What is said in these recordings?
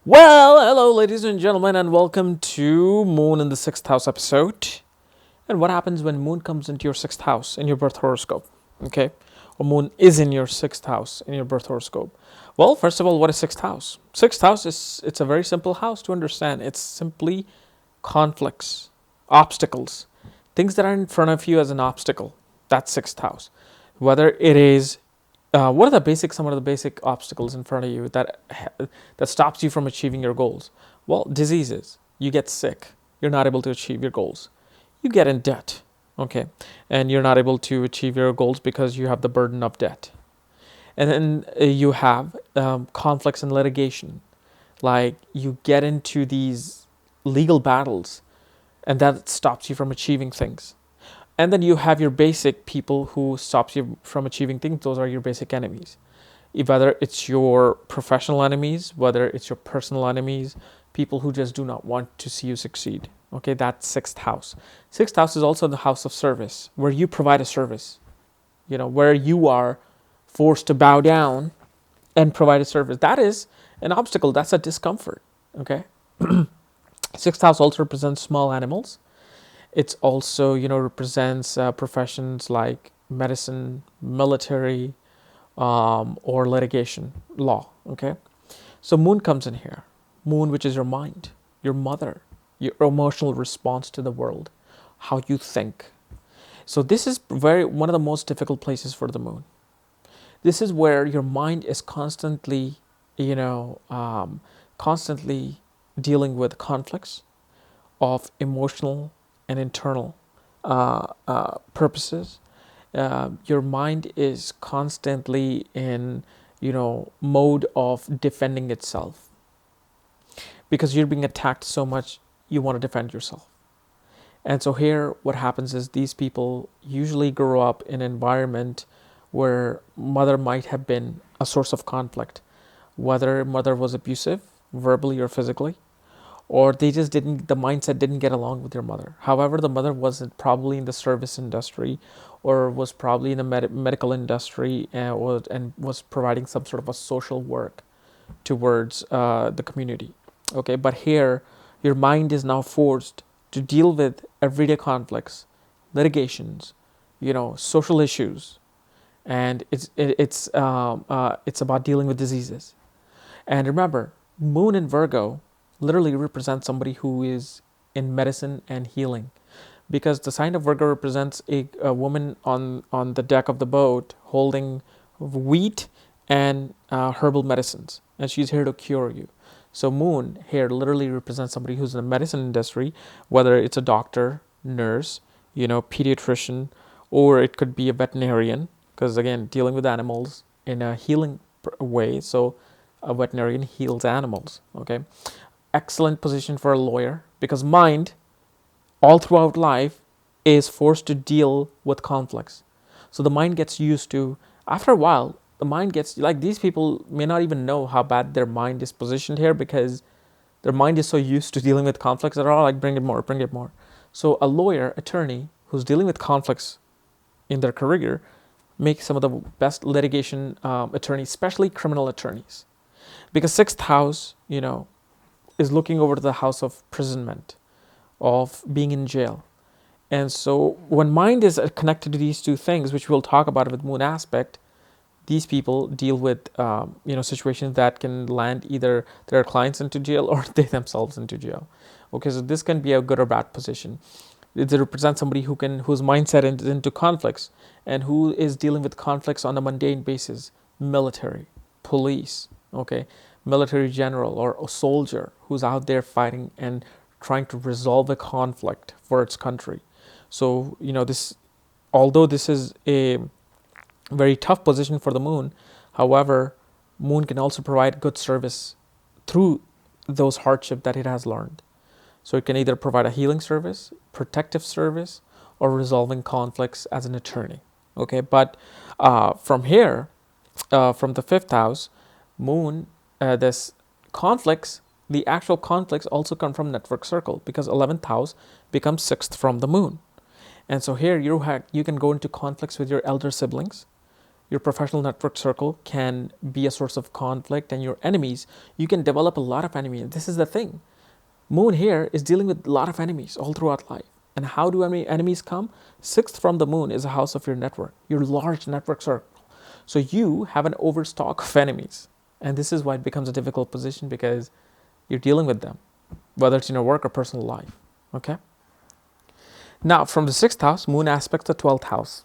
Well, hello, ladies and gentlemen, and welcome to Moon in the Sixth House episode. And what happens when Moon comes into your sixth house in your birth horoscope? Okay, or Moon is in your sixth house in your birth horoscope. Well, first of all, what is sixth house? Sixth house is it's a very simple house to understand. It's simply conflicts, obstacles, things that are in front of you as an obstacle. That's sixth house. Whether it is what are some of the basic obstacles in front of you that stops you from achieving your goals? Well, diseases. You get sick. You're not able to achieve your goals. You get in debt, okay, and you're not able to achieve your goals because you have the burden of debt. And then you have conflicts and litigation, like you get into these legal battles, and that stops you from achieving things. And then you have your basic people who stops you from achieving things. Those are your basic enemies. Whether it's your professional enemies, whether it's your personal enemies, people who just do not want to see you succeed. Okay, that's sixth house. Sixth house is also the house of service, where you provide a service. Where you are forced to bow down and provide a service. That is an obstacle. That's a discomfort. Okay. Sixth house also represents small animals. It's also, represents professions like medicine, military, or litigation, law. Okay, so Moon comes in here. Moon, which is your mind, your mother, your emotional response to the world, how you think. So this is one of the most difficult places for the Moon. This is where your mind is constantly, constantly dealing with conflicts of emotional and internal purposes. Your mind is constantly in, mode of defending itself because you're being attacked so much. You want to defend yourself. And so here, what happens is these people usually grow up in an environment where mother might have been a source of conflict, whether mother was abusive, verbally or physically, or the mindset didn't get along with your mother. However, the mother wasn't probably in the service industry or was probably in the medical industry and was providing some sort of a social work towards the community. Okay, but here your mind is now forced to deal with everyday conflicts, litigations, social issues, and it's about dealing with diseases. And remember, Moon in Virgo literally represents somebody who is in medicine and healing, because the sign of Virgo represents a woman on the deck of the boat holding wheat and herbal medicines, and she's here to cure you. So Moon here literally represents somebody who's in the medicine industry, whether it's a doctor, nurse, pediatrician, or it could be a veterinarian, because again, dealing with animals in a healing way. So a veterinarian heals animals. Okay, excellent position for a lawyer, because mind all throughout life is forced to deal with conflicts. So the mind gets used to, after a while, the mind gets, like, these people may not even know how bad their mind is positioned here, because their mind is so used to dealing with conflicts that are all like, bring it more, bring it more. So a lawyer, attorney who's dealing with conflicts in their career make some of the best litigation attorneys, especially criminal attorneys, because sixth house, is looking over to the house of imprisonment, of being in jail. And so when mind is connected to these two things, which we'll talk about with Moon aspect, these people deal with situations that can land either their clients into jail or they themselves into jail. Okay, so this can be a good or bad position. It represents somebody whose mindset is into conflicts and who is dealing with conflicts on a mundane basis. Military, police, okay, military general or a soldier who's out there fighting and trying to resolve a conflict for its country. So although this is a very tough position for the Moon, however, Moon can also provide good service through those hardship that it has learned. So it can either provide a healing service, protective service, or resolving conflicts as an attorney. Okay, but from here, from the fifth house, Moon, this conflicts, the actual conflicts also come from network circle, because 11th house becomes sixth from the Moon. And so here you can go into conflicts with your elder siblings. your professional network circle can be a source of conflict, and your enemies, you can develop a lot of enemies. This is the thing. Moon here is dealing with a lot of enemies all throughout life. And how do enemies come? Sixth from the moon is a house of your network, your large network circle. So you have an overstock of enemies. And this is why it becomes a difficult position, because you're dealing with them, whether it's in your work or personal life. Okay? Now, from the sixth house, moon aspects the 12th house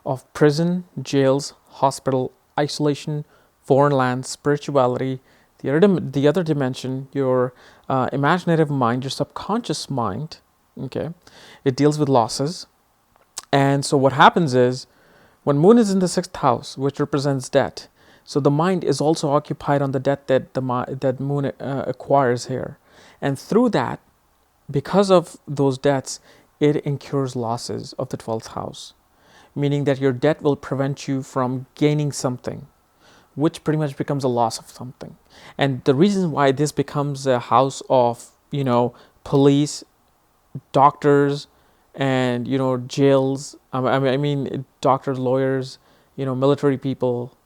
of prison, jails, hospital, isolation, foreign lands, spirituality, the other dimension, your imaginative mind, your subconscious mind. Okay, it deals with losses. And so what happens is, when moon is in the sixth house, which represents debt, so the mind is also occupied on the debt that moon acquires here. And through that, because of those debts, it incurs losses of the 12th house, meaning that your debt will prevent you from gaining something, which pretty much becomes a loss of something. And the reason why this becomes a house of, police, doctors, and, jails, I mean, doctors, lawyers, military people,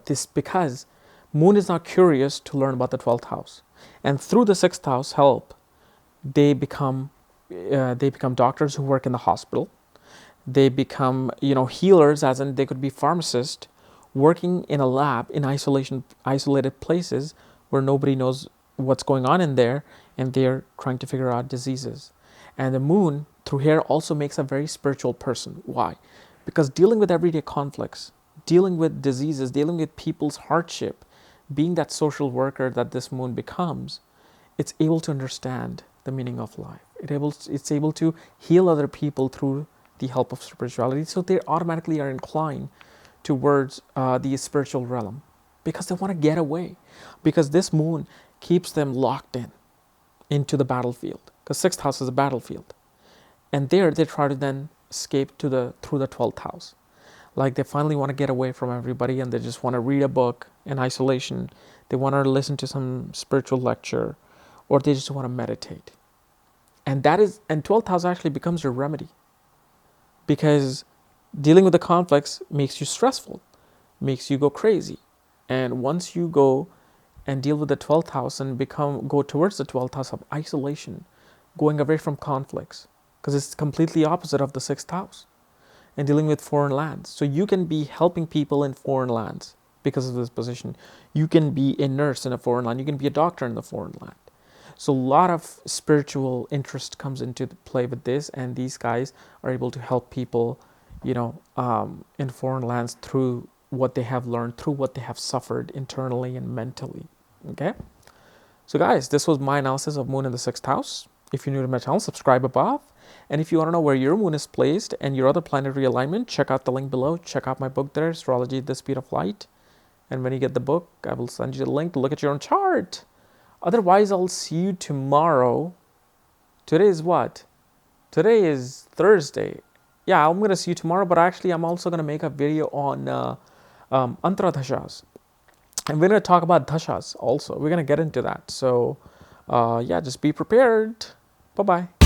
this, because moon is not curious to learn about the 12th house. And through the 6th house help, they become doctors who work in the hospital. They become, healers, as in they could be pharmacists working in a lab in isolated places where nobody knows what's going on in there, and they're trying to figure out diseases. And the moon through here also makes a very spiritual person. Why? Because dealing with everyday conflicts, dealing with diseases, dealing with people's hardship, being that social worker that this moon becomes, it's able to understand the meaning of life. It's able to heal other people through the help of spirituality. So they automatically are inclined towards the spiritual realm, because they want to get away, because this moon keeps them locked into the battlefield, because sixth house is a battlefield. And there they try to then escape through the 12th house. Like they finally want to get away from everybody, and they just want to read a book in isolation. They want to listen to some spiritual lecture, or they just want to meditate. And 12th house actually becomes your remedy, because dealing with the conflicts makes you stressful, makes you go crazy. And once you go and deal with the 12th house and go towards the 12th house of isolation, going away from conflicts, because it's completely opposite of the 6th house, and dealing with foreign lands. So you can be helping people in foreign lands because of this position. You can be a nurse in a foreign land. You can be a doctor in the foreign land. So a lot of spiritual interest comes into play with this, and these guys are able to help people, in foreign lands through what they have learned, through what they have suffered internally and mentally. Okay? So guys, this was my analysis of moon in the 6th house. If you're new to my channel, subscribe above. And if you want to know where your moon is placed and your other planetary alignment, check out the link below. Check out my book there, Astrology at the Speed of Light. And when you get the book, I will send you the link to look at your own chart. Otherwise, I'll see you tomorrow. Today is what? Today is Thursday. Yeah, I'm going to see you tomorrow, but actually I'm also going to make a video on Antra Dashas. And we're going to talk about Dashas also. We're going to get into that. So, just be prepared. Bye-bye.